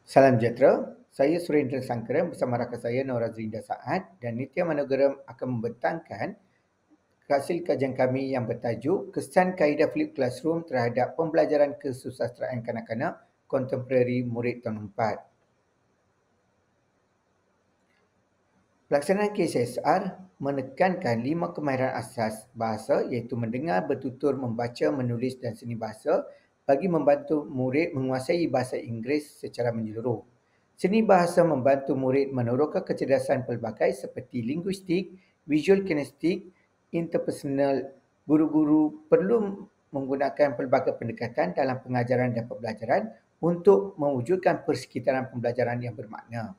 Salam sejahtera, saya Surendra Sangkara bersama rakan saya Nora Zrinda Saad dan Nitya Manogaram akan membentangkan hasil kajian kami yang bertajuk Kesan Kaedah Flip Classroom terhadap Pembelajaran Kesusasteraan Kanak-kanak Kontemporari Murid Tahun 4. Pelaksanaan KSSR menekankan 5 kemahiran asas bahasa iaitu mendengar, bertutur, membaca, menulis dan seni bahasa bagi membantu murid menguasai bahasa Inggeris secara menyeluruh. Seni bahasa membantu murid meneroka kecerdasan pelbagai seperti linguistik, visual kinestik, interpersonal. Guru-guru perlu menggunakan pelbagai pendekatan dalam pengajaran dan pembelajaran untuk mewujudkan persekitaran pembelajaran yang bermakna.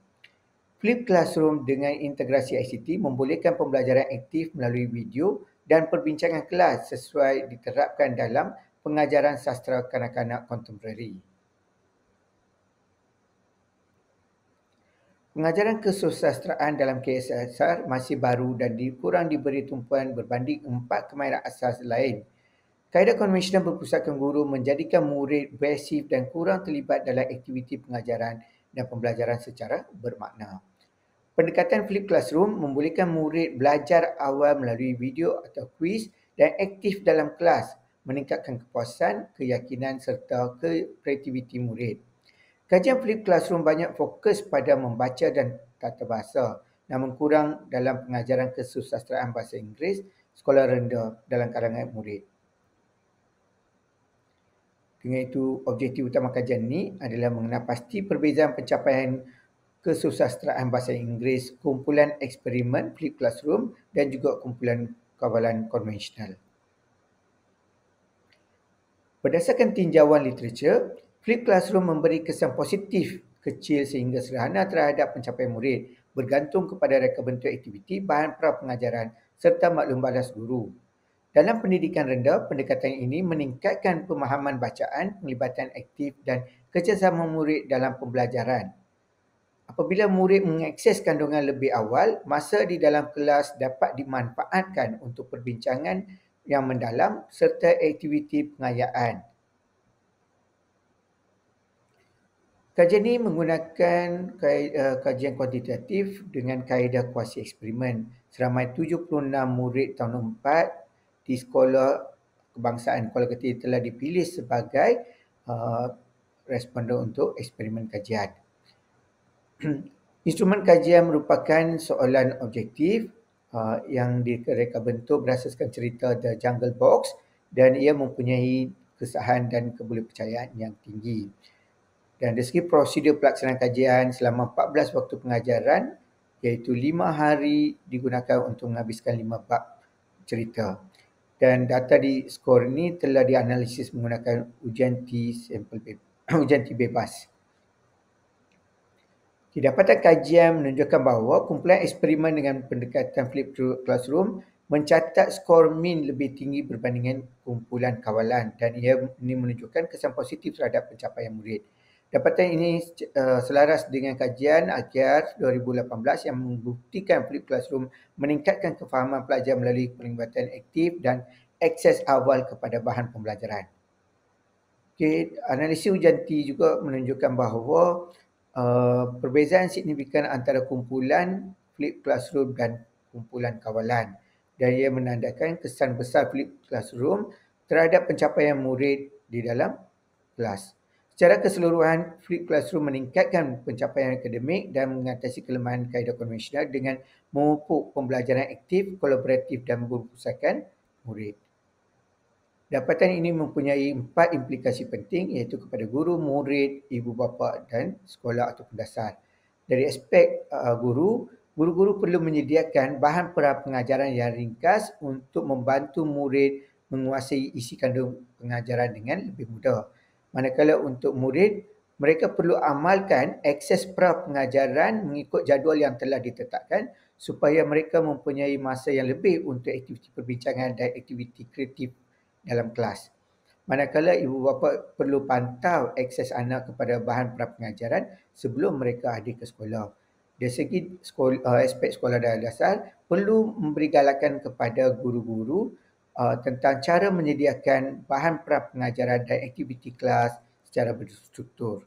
Flip Classroom dengan integrasi ICT membolehkan pembelajaran aktif melalui video dan perbincangan kelas sesuai diterapkan dalam pengajaran sastra kanak-kanak kontemporari. Pengajaran kesusasteraan dalam KSSR masih baru dan kurang diberi tumpuan berbanding 4 kemahiran asas lain. Kaedah konvensional berpusatkan guru menjadikan murid pasif dan kurang terlibat dalam aktiviti pengajaran dan pembelajaran secara bermakna. Pendekatan Flip Classroom membolehkan murid belajar awal melalui video atau kuis dan aktif dalam kelas, meningkatkan kepuasan, keyakinan serta kreativiti murid. Kajian Flip Classroom banyak fokus pada membaca dan tata bahasa, namun kurang dalam pengajaran kesusasteraan bahasa Inggeris sekolah rendah dalam kalangan murid. Dengan itu, objektif utama kajian ini adalah mengenal pasti perbezaan pencapaian kesusasteraan bahasa Inggeris, kumpulan eksperimen Flip Classroom dan juga kumpulan kawalan konvensional. Berdasarkan tinjauan literatur, Flip Classroom memberi kesan positif kecil sehingga sederhana terhadap pencapaian murid bergantung kepada reka bentuk aktiviti, bahan pra-pengajaran serta maklum balas guru. Dalam pendidikan rendah, pendekatan ini meningkatkan pemahaman bacaan, penglibatan aktif dan kerjasama murid dalam pembelajaran. Apabila murid mengakses kandungan lebih awal, masa di dalam kelas dapat dimanfaatkan untuk perbincangan yang mendalam serta aktiviti pengayaan. Kajian ini menggunakan kajian kuantitatif dengan kaedah kuasi eksperimen. Seramai 76 murid tahun 4 di sekolah kebangsaan Kuala Ketin telah dipilih sebagai responden untuk eksperimen kajian. Instrumen kajian merupakan soalan objektif yang direka bentuk berasaskan cerita The Jungle Box dan ia mempunyai kesahan dan kebolehpercayaan yang tinggi. Dan dari segi prosedur pelaksanaan kajian selama 14 waktu pengajaran iaitu 5 hari digunakan untuk menghabiskan 5 bab cerita. Dan data di skor ini telah dianalisis menggunakan ujian T bebas. Kedapatan kajian menunjukkan bahawa kumpulan eksperimen dengan pendekatan Flip Classroom mencatat skor min lebih tinggi berbandingan kumpulan kawalan dan ini menunjukkan kesan positif terhadap pencapaian murid. Dapatan ini selaras dengan kajian akhir 2018 yang membuktikan Flip Classroom meningkatkan kefahaman pelajar melalui penglibatan aktif dan akses awal kepada bahan pembelajaran. Analisis ujian T juga menunjukkan bahawa perbezaan signifikan antara kumpulan Flip Classroom dan kumpulan kawalan dan ia menandakan kesan besar Flip Classroom terhadap pencapaian murid di dalam kelas. Secara keseluruhan, Flip Classroom meningkatkan pencapaian akademik dan mengatasi kelemahan kaedah konvensional dengan memupuk pembelajaran aktif, kolaboratif dan berpusatkan murid. Dapatan ini mempunyai 4 implikasi penting iaitu kepada guru, murid, ibu bapa dan sekolah atau dasar. Dari aspek guru-guru perlu menyediakan bahan pengajaran yang ringkas untuk membantu murid menguasai isi kandung pengajaran dengan lebih mudah. Manakala untuk murid, mereka perlu amalkan akses pra-pengajaran mengikut jadual yang telah ditetapkan supaya mereka mempunyai masa yang lebih untuk aktiviti perbincangan dan aktiviti kreatif dalam kelas. Manakala ibu bapa perlu pantau akses anak kepada bahan pra-pengajaran sebelum mereka hadir ke sekolah. Dari segi aspek sekolah dasar, perlu memberi galakan kepada guru-guru tentang cara menyediakan bahan pra-pengajaran dan aktiviti kelas secara berstruktur.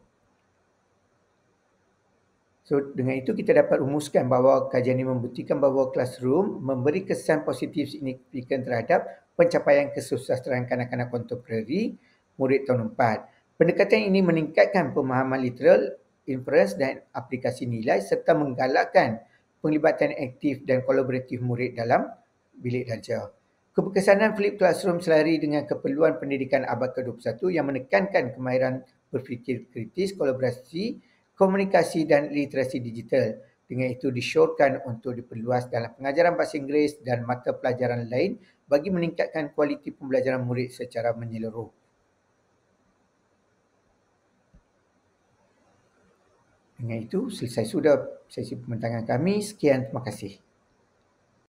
So dengan itu kita dapat rumuskan bahawa kajian ini membuktikan bahawa classroom memberi kesan positif signifikan terhadap pencapaian kesusastraan kanak-kanak kontemporari murid tahun 4. Pendekatan ini meningkatkan pemahaman literal, inference dan aplikasi nilai serta menggalakkan penglibatan aktif dan kolaboratif murid dalam bilik darjah. Keberkesanan Flip Classroom selari dengan keperluan pendidikan abad ke-21 yang menekankan kemahiran berfikir kritis, kolaborasi, komunikasi dan literasi digital. Dengan itu disyorkan untuk diperluas dalam pengajaran bahasa Inggeris dan mata pelajaran lain bagi meningkatkan kualiti pembelajaran murid secara menyeluruh. Dengan itu selesai sudah sesi pembincangan kami. Sekian, terima kasih.